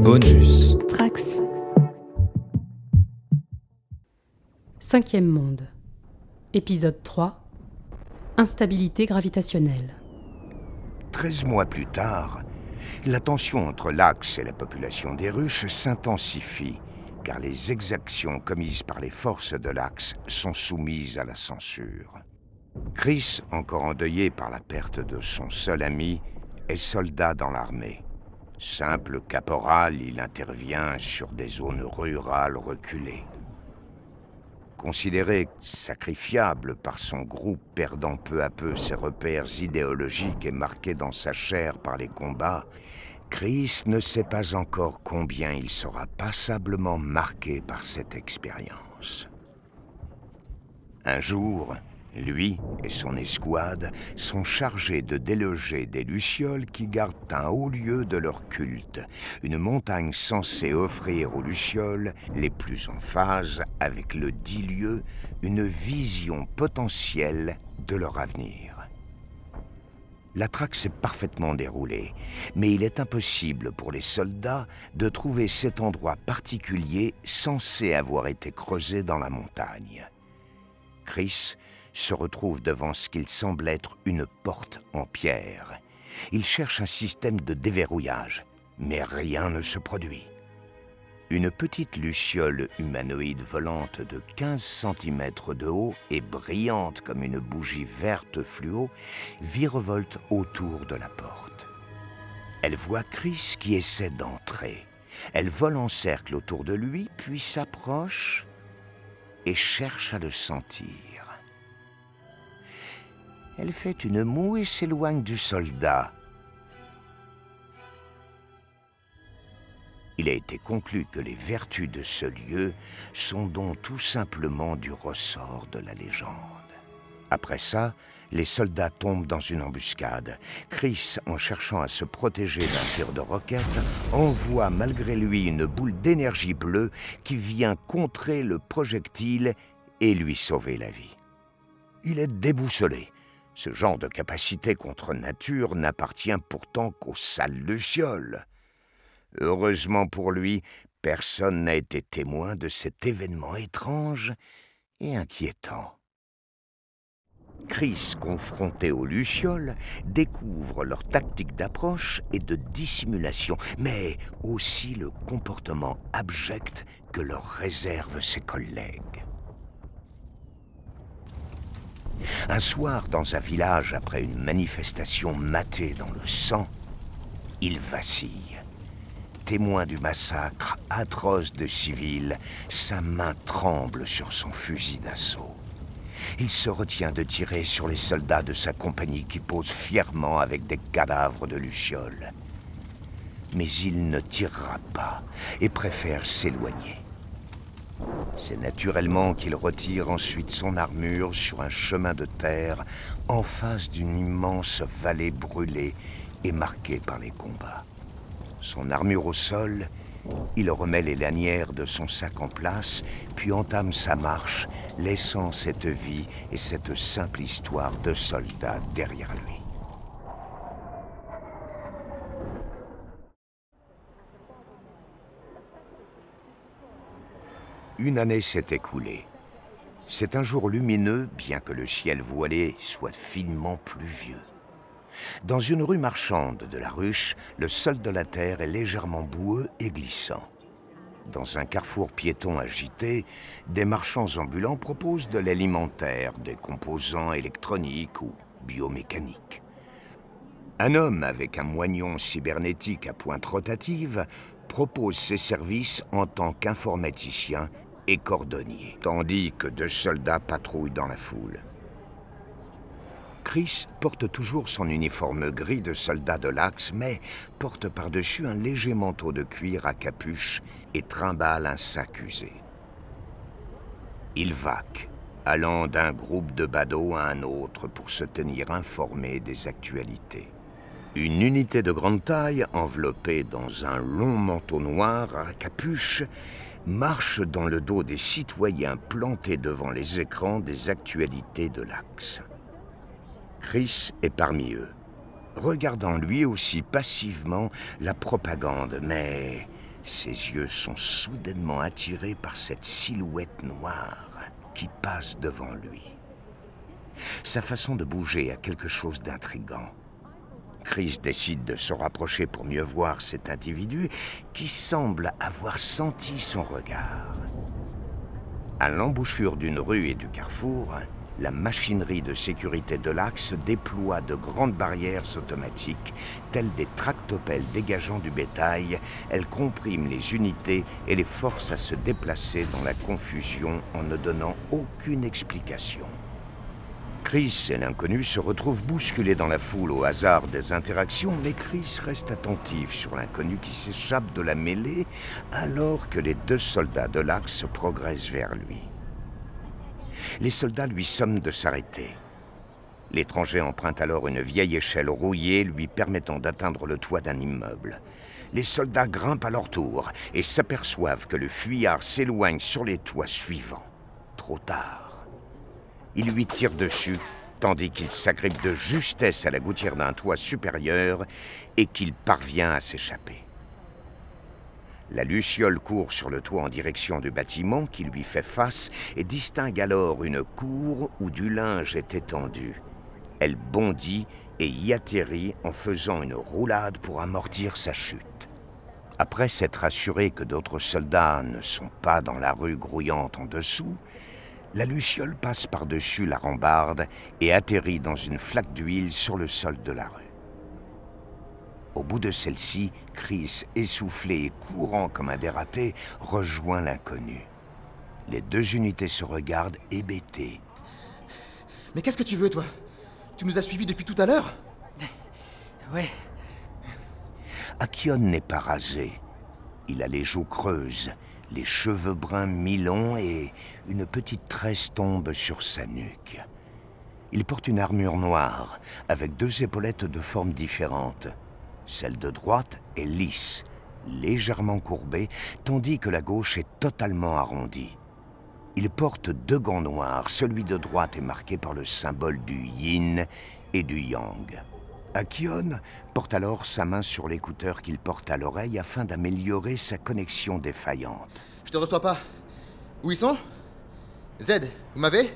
Bonus. Trax. 5e monde. Épisode 3. Instabilité gravitationnelle. 13 mois plus tard, la tension entre l'Axe et la population des ruches s'intensifie, car les exactions commises par les forces de l'Axe sont soumises à la censure. Chris, encore endeuillé par la perte de son seul ami, est soldat dans l'armée. Simple caporal, il intervient sur des zones rurales reculées. Considéré sacrifiable par son groupe perdant peu à peu ses repères idéologiques et marqué dans sa chair par les combats, Chris ne sait pas encore combien il sera passablement marqué par cette expérience. Un jour, lui et son escouade sont chargés de déloger des lucioles qui gardent un haut lieu de leur culte, une montagne censée offrir aux lucioles, les plus en phase avec le dit lieu, une vision potentielle de leur avenir. La traque s'est parfaitement déroulée, mais il est impossible pour les soldats de trouver cet endroit particulier censé avoir été creusé dans la montagne. Chris se retrouve devant ce qu'il semble être une porte en pierre. Il cherche un système de déverrouillage, mais rien ne se produit. Une petite luciole humanoïde volante de 15 cm de haut et brillante comme une bougie verte fluo virevolte autour de la porte. Elle voit Chris qui essaie d'entrer. Elle vole en cercle autour de lui, puis s'approche et cherche à le sentir. Elle fait une moue et s'éloigne du soldat. Il a été conclu que les vertus de ce lieu sont donc tout simplement du ressort de la légende. Après ça, les soldats tombent dans une embuscade. Chris, en cherchant à se protéger d'un tir de roquette, envoie malgré lui une boule d'énergie bleue qui vient contrer le projectile et lui sauver la vie. Il est déboussolé. Ce genre de capacité contre nature n'appartient pourtant qu'aux sales lucioles. Heureusement pour lui, personne n'a été témoin de cet événement étrange et inquiétant. Chris, confronté aux lucioles, découvre leur tactique d'approche et de dissimulation, mais aussi le comportement abject que leur réservent ses collègues. Un soir, dans un village, après une manifestation matée dans le sang, il vacille. Témoin du massacre atroce de civils, sa main tremble sur son fusil d'assaut. Il se retient de tirer sur les soldats de sa compagnie qui posent fièrement avec des cadavres de lucioles. Mais il ne tirera pas et préfère s'éloigner. C'est naturellement qu'il retire ensuite son armure sur un chemin de terre en face d'une immense vallée brûlée et marquée par les combats. Son armure au sol, il remet les lanières de son sac en place, puis entame sa marche, laissant cette vie et cette simple histoire de soldat derrière lui. Une année s'est écoulée. C'est un jour lumineux, bien que le ciel voilé soit finement pluvieux. Dans une rue marchande de la ruche, le sol de la terre est légèrement boueux et glissant. Dans un carrefour piéton agité, des marchands ambulants proposent de l'alimentaire, des composants électroniques ou biomécaniques. Un homme avec un moignon cybernétique à pointe rotative propose ses services en tant qu'informaticien et cordonnier, tandis que 2 soldats patrouillent dans la foule. Chris porte toujours son uniforme gris de soldat de l'Axe, mais porte par-dessus un léger manteau de cuir à capuche et trimballe un sac usé. Il vaque, allant d'un groupe de badauds à un autre pour se tenir informé des actualités. Une unité de grande taille, enveloppée dans un long manteau noir à capuche, marche dans le dos des citoyens plantés devant les écrans des actualités de l'Axe. Chris est parmi eux, regardant lui aussi passivement la propagande, mais Ses yeux sont soudainement attirés par cette silhouette noire qui passe devant lui. Sa façon de bouger a quelque chose d'intrigant. Chris décide de se rapprocher pour mieux voir cet individu qui semble avoir senti son regard. À l'embouchure d'une rue et du carrefour, la machinerie de sécurité de l'Axe déploie de grandes barrières automatiques, telles des tractopelles dégageant du bétail. Elles compriment les unités et les forcent à se déplacer dans la confusion en ne donnant aucune explication. Chris et l'inconnu se retrouvent bousculés dans la foule au hasard des interactions, mais Chris reste attentif sur l'inconnu qui s'échappe de la mêlée alors que les 2 soldats de l'Axe progressent vers lui. Les soldats lui somment de s'arrêter. L'étranger emprunte alors une vieille échelle rouillée lui permettant d'atteindre le toit d'un immeuble. Les soldats grimpent à leur tour et s'aperçoivent que le fuyard s'éloigne sur les toits suivants. Trop tard. Il lui tire dessus, tandis qu'il s'agrippe de justesse à la gouttière d'un toit supérieur et qu'il parvient à s'échapper. La luciole court sur le toit en direction du bâtiment qui lui fait face et distingue alors une cour où du linge est étendu. Elle bondit et y atterrit en faisant une roulade pour amortir sa chute. Après s'être assuré que d'autres soldats ne sont pas dans la rue grouillante en dessous, la luciole passe par-dessus la rambarde et atterrit dans une flaque d'huile sur le sol de la rue. Au bout de celle-ci, Chris, essoufflé et courant comme un dératé, rejoint l'inconnu. Les 2 unités se regardent hébétées. Mais qu'est-ce que tu veux, toi? Tu nous as suivis depuis tout à l'heure? Ouais. Akion n'est pas rasé. Il a les joues creuses, les cheveux bruns mi-longs et une petite tresse tombe sur sa nuque. Il porte une armure noire, avec 2 épaulettes de formes différentes. Celle de droite est lisse, légèrement courbée, tandis que la gauche est totalement arrondie. Il porte 2 gants noirs, celui de droite est marqué par le symbole du yin et du yang. Akion porte alors sa main sur l'écouteur qu'il porte à l'oreille afin d'améliorer sa connexion défaillante. Je te reçois pas. Où ils sont? Z, vous m'avez?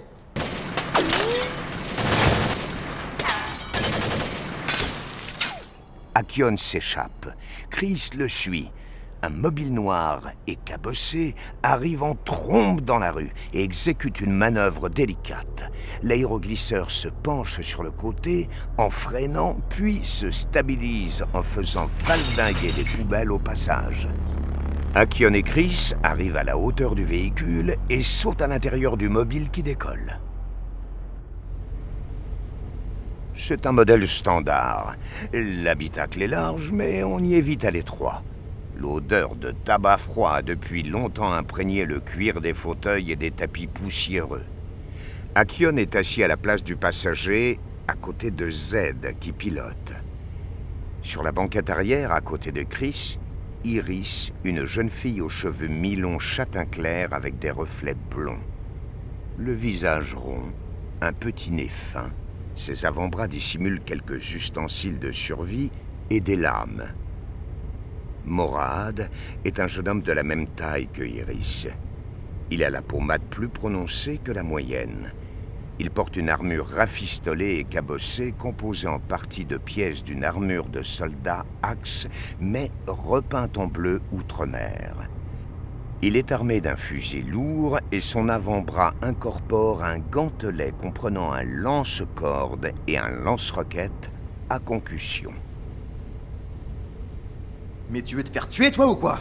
Akion s'échappe. Chris le suit. Un mobile noir et cabossé arrive en trombe dans la rue et exécute une manœuvre délicate. L'aéroglisseur se penche sur le côté en freinant, puis se stabilise en faisant valdinguer les poubelles au passage. Akion et Chris arrivent à la hauteur du véhicule et sautent à l'intérieur du mobile qui décolle. C'est un modèle standard. L'habitacle est large, mais on y est vite à l'étroit. L'odeur de tabac froid a depuis longtemps imprégné le cuir des fauteuils et des tapis poussiéreux. Akion est assis à la place du passager, à côté de Z qui pilote. Sur la banquette arrière, à côté de Chris, Iris, une jeune fille aux cheveux mi-longs châtain clair avec des reflets blonds. Le visage rond, un petit nez fin. Ses avant-bras dissimulent quelques ustensiles de survie et des lames. Morad est un jeune homme de la même taille que Iris. Il a la peau mate plus prononcée que la moyenne. Il porte une armure rafistolée et cabossée composée en partie de pièces d'une armure de soldat Axe, mais repeinte en bleu outre-mer. Il est armé d'un fusil lourd et son avant-bras incorpore un gantelet comprenant un lance-corde et un lance-roquette à concussion. Mais tu veux te faire tuer, toi, ou quoi?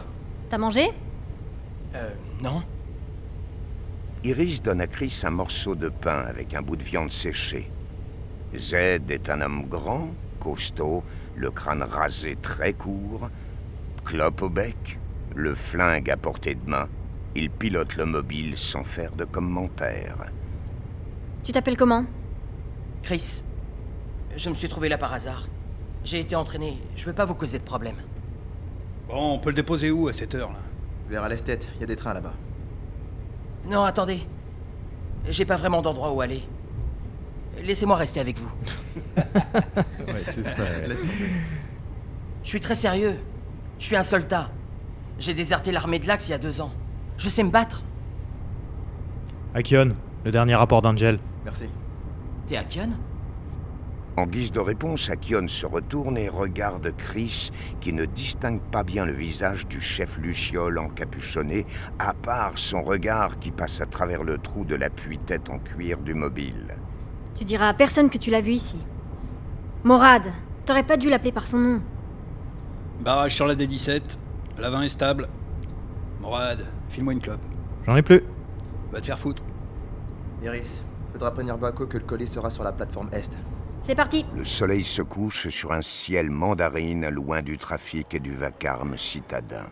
T'as mangé? Non. Iris donne à Chris un morceau de pain avec un bout de viande séchée. Z est un homme grand, costaud, le crâne rasé très court, clope au bec, le flingue à portée de main. Il pilote le mobile sans faire de commentaires. Tu t'appelles comment? Chris, je me suis trouvé là par hasard. J'ai été entraîné, je veux pas vous causer de problème. Bon, on peut le déposer où à cette heure-là? Vers à l'esthète, il y a des trains là-bas. Non, attendez. J'ai pas vraiment d'endroit où aller. Laissez-moi rester avec vous. Ouais, c'est ça. Laisse tomber. Je suis très sérieux. Je suis un soldat. J'ai déserté l'armée de l'Axe il y a 2 ans. Je sais me battre. Akion, le dernier rapport d'Angel. Merci. T'es Akion? En guise de réponse, Akion se retourne et regarde Chris, qui ne distingue pas bien le visage du chef Luciole encapuchonné, à part son regard qui passe à travers le trou de l'appui-tête en cuir du mobile. Tu diras à personne que tu l'as vu ici. Morad, t'aurais pas dû l'appeler par son nom. Barrage sur la D17. La 20 est stable. Morad, file-moi une clope. J'en ai plus. Va te faire foutre. Iris, faudra prévenir Bako que le colis sera sur la plateforme Est. C'est parti. Le soleil se couche sur un ciel mandarine loin du trafic et du vacarme citadin.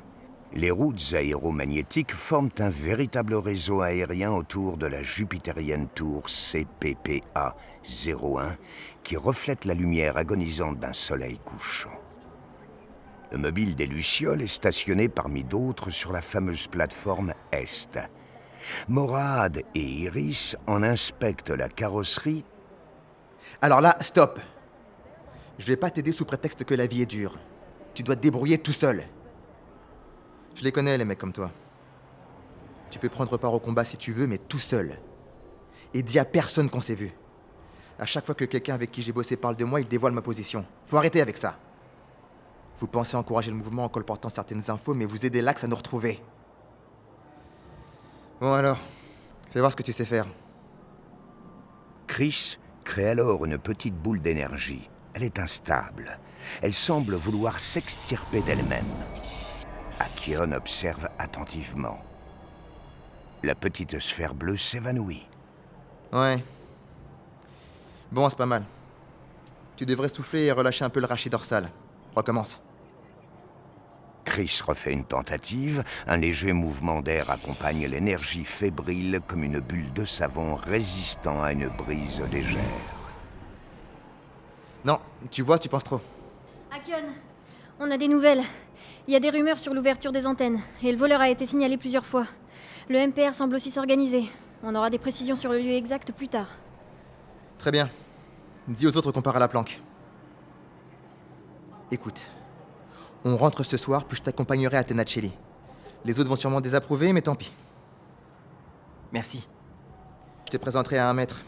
Les routes aéromagnétiques forment un véritable réseau aérien autour de la jupitérienne tour CPPA-01 qui reflète la lumière agonisante d'un soleil couchant. Le mobile des Lucioles est stationné parmi d'autres sur la fameuse plateforme Est. Morad et Iris en inspectent la carrosserie. Alors là, stop. Je vais pas t'aider sous prétexte que la vie est dure. Tu dois te débrouiller tout seul. Je les connais, les mecs comme toi. Tu peux prendre part au combat si tu veux, mais tout seul. Et dis à personne qu'on s'est vu. À chaque fois que quelqu'un avec qui j'ai bossé parle de moi, il dévoile ma position. Faut arrêter avec ça. Vous pensez encourager le mouvement en colportant certaines infos, mais vous aidez l'Axe à nous retrouver. Bon alors, fais voir ce que tu sais faire. Chris crée alors une petite boule d'énergie. Elle est instable. Elle semble vouloir s'extirper d'elle-même. Akion observe attentivement. La petite sphère bleue s'évanouit. Ouais. Bon, c'est pas mal. Tu devrais souffler et relâcher un peu le rachis dorsal. Recommence. Chris refait une tentative. Un léger mouvement d'air accompagne l'énergie fébrile comme une bulle de savon résistant à une brise légère. Non, tu vois, tu penses trop. Akion, on a des nouvelles. Il y a des rumeurs sur l'ouverture des antennes, et le voleur a été signalé plusieurs fois. Le MPR semble aussi s'organiser. On aura des précisions sur le lieu exact plus tard. Très bien. Dis aux autres qu'on part à la planque. Écoute, on rentre ce soir, puis je t'accompagnerai à Tenacelli. Les autres vont sûrement désapprouver, mais tant pis. Merci. Je te présenterai à un maître,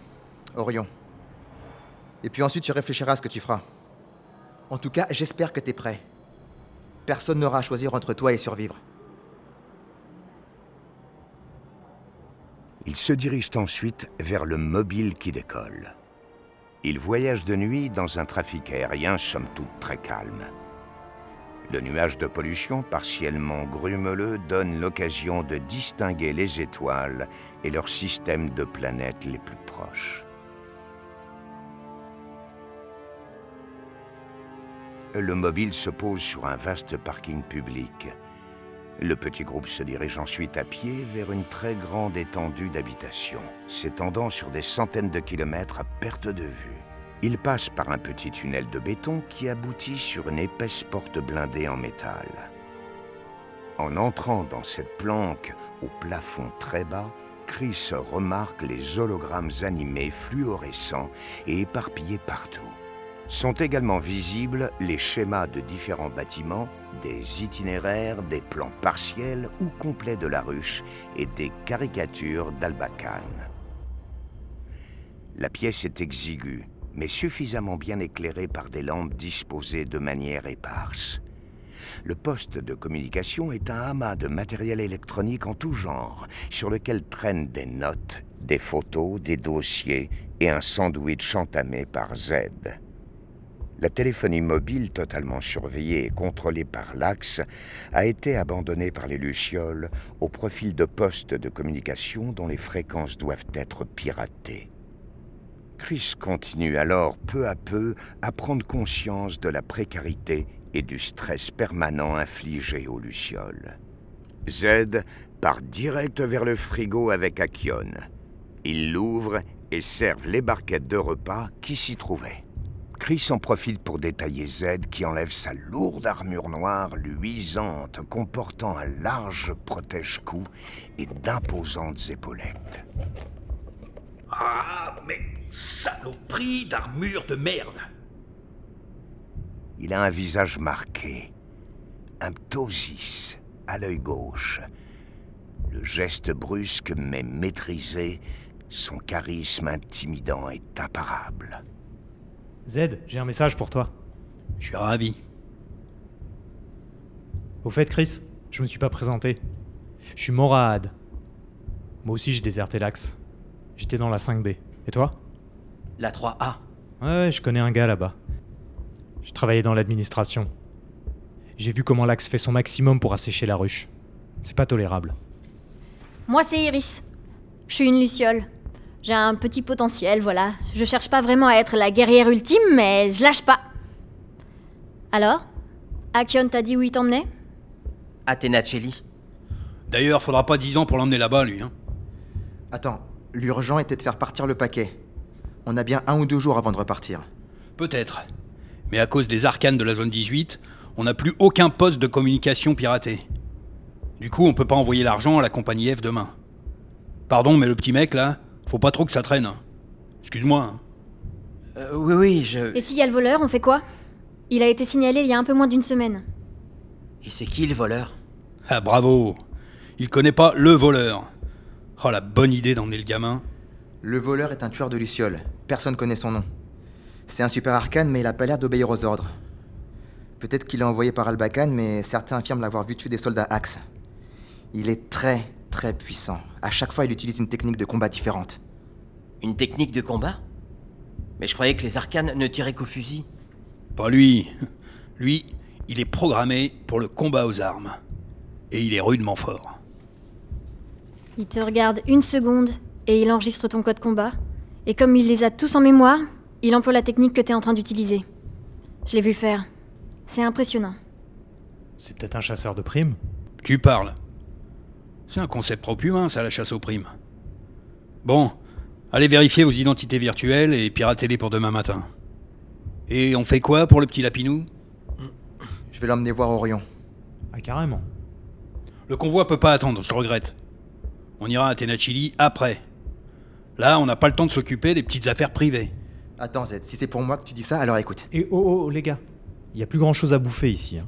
Orion. Et puis ensuite, tu réfléchiras à ce que tu feras. En tout cas, j'espère que t'es prêt. Personne n'aura à choisir entre toi et survivre. Ils se dirigent ensuite vers le mobile qui décolle. Ils voyagent de nuit dans un trafic aérien somme toute très calme. Le nuage de pollution partiellement grumeleux donne l'occasion de distinguer les étoiles et leurs systèmes de planètes les plus proches. Le mobile se pose sur un vaste parking public. Le petit groupe se dirige ensuite à pied vers une très grande étendue d'habitation, s'étendant sur des centaines de kilomètres à perte de vue. Ils passent par un petit tunnel de béton qui aboutit sur une épaisse porte blindée en métal. En entrant dans cette planque au plafond très bas, Chris remarque les hologrammes animés fluorescents et éparpillés partout. Sont également visibles les schémas de différents bâtiments, des itinéraires, des plans partiels ou complets de la ruche et des caricatures d'Albacan. La pièce est exiguë, mais suffisamment bien éclairée par des lampes disposées de manière éparse. Le poste de communication est un amas de matériel électronique en tout genre, sur lequel traînent des notes, des photos, des dossiers et un sandwich entamé par Z. La téléphonie mobile, totalement surveillée et contrôlée par l'Axe, a été abandonnée par les Lucioles au profit de postes de communication dont les fréquences doivent être piratées. Chris continue alors peu à peu à prendre conscience de la précarité et du stress permanent infligé aux Lucioles. Z part direct vers le frigo avec Akion. Il l'ouvre et serve les barquettes de repas qui s'y trouvaient. Chris en profite pour détailler Z qui enlève sa lourde armure noire luisante comportant un large protège-cou et d'imposantes épaulettes. Ah, mais saloperie d'armure de merde! Il a un visage marqué, un ptosis, à l'œil gauche. Le geste brusque mais maîtrisé, son charisme intimidant est imparable. Z, j'ai un message pour toi. Je suis ravi. Au fait, Chris, je me suis pas présenté. Je suis Morad. Moi aussi, j'ai déserté l'Axe. J'étais dans la 5B. Et toi? La 3A. Ouais, je connais un gars là-bas. Je travaillais dans l'administration. J'ai vu comment l'Axe fait son maximum pour assécher la ruche. C'est pas tolérable. Moi, c'est Iris. Je suis une luciole. J'ai un petit potentiel, voilà. Je cherche pas vraiment à être la guerrière ultime, mais je lâche pas. Alors? Akion t'a dit où il t'emmenait? Atenacelli. D'ailleurs, faudra pas 10 ans pour l'emmener là-bas, lui. Hein. Attends, l'urgent était de faire partir le paquet. On a bien 1 ou 2 jours avant de repartir. Peut-être. Mais à cause des arcanes de la zone 18, on n'a plus aucun poste de communication piraté. Du coup, on peut pas envoyer l'argent à la compagnie F demain. Pardon, mais le petit mec, là, faut pas trop que ça traîne. Excuse-moi. Hein. Oui, je... Et s'il y a le voleur, on fait quoi? Il a été signalé il y a un peu moins d'1 semaine. Et c'est qui le voleur? Ah, bravo. Il connaît pas le voleur. Oh, la bonne idée d'emmener le gamin. Le voleur est un tueur de lucioles. Personne connaît son nom. C'est un super arcane, mais il a pas l'air d'obéir aux ordres. Peut-être qu'il est envoyé par Albacan, mais certains affirment l'avoir vu tuer des soldats Axe. Il est très, très puissant. À chaque fois, il utilise une technique de combat différente. Une technique de combat? Mais je croyais que les arcanes ne tiraient qu'au fusil. Pas lui. Lui, il est programmé pour le combat aux armes. Et il est rudement fort. Il te regarde 1 seconde et il enregistre ton code combat. Et comme il les a tous en mémoire, il emploie la technique que t'es en train d'utiliser. Je l'ai vu faire. C'est impressionnant. C'est peut-être un chasseur de primes? Tu parles. C'est un concept propre humain, ça, la chasse aux primes. Bon, allez vérifier vos identités virtuelles et piratez-les pour demain matin. Et on fait quoi pour le petit lapinou? Je vais l'emmener voir Orion. Ah, carrément. Le convoi peut pas attendre, je regrette. On ira à Atenacelli après. Là, on n'a pas le temps de s'occuper des petites affaires privées. Attends, Z, si c'est pour moi que tu dis ça, alors écoute. Et oh, les gars. Il y a plus grand chose à bouffer ici. Hein.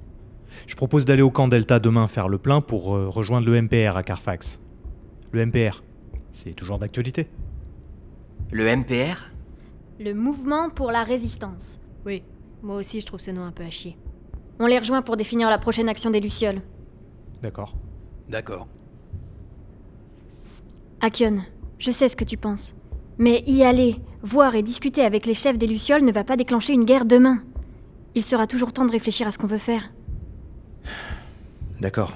Je propose d'aller au camp Delta demain faire le plein pour rejoindre le MPR à Carfax. Le MPR, c'est toujours d'actualité. Le MPR? Le mouvement pour la résistance. Oui, moi aussi je trouve ce nom un peu à chier. On les rejoint pour définir la prochaine action des Lucioles. D'accord. D'accord. Akion, je sais ce que tu penses. Mais y aller, voir et discuter avec les chefs des Lucioles ne va pas déclencher une guerre demain. Il sera toujours temps de réfléchir à ce qu'on veut faire. D'accord.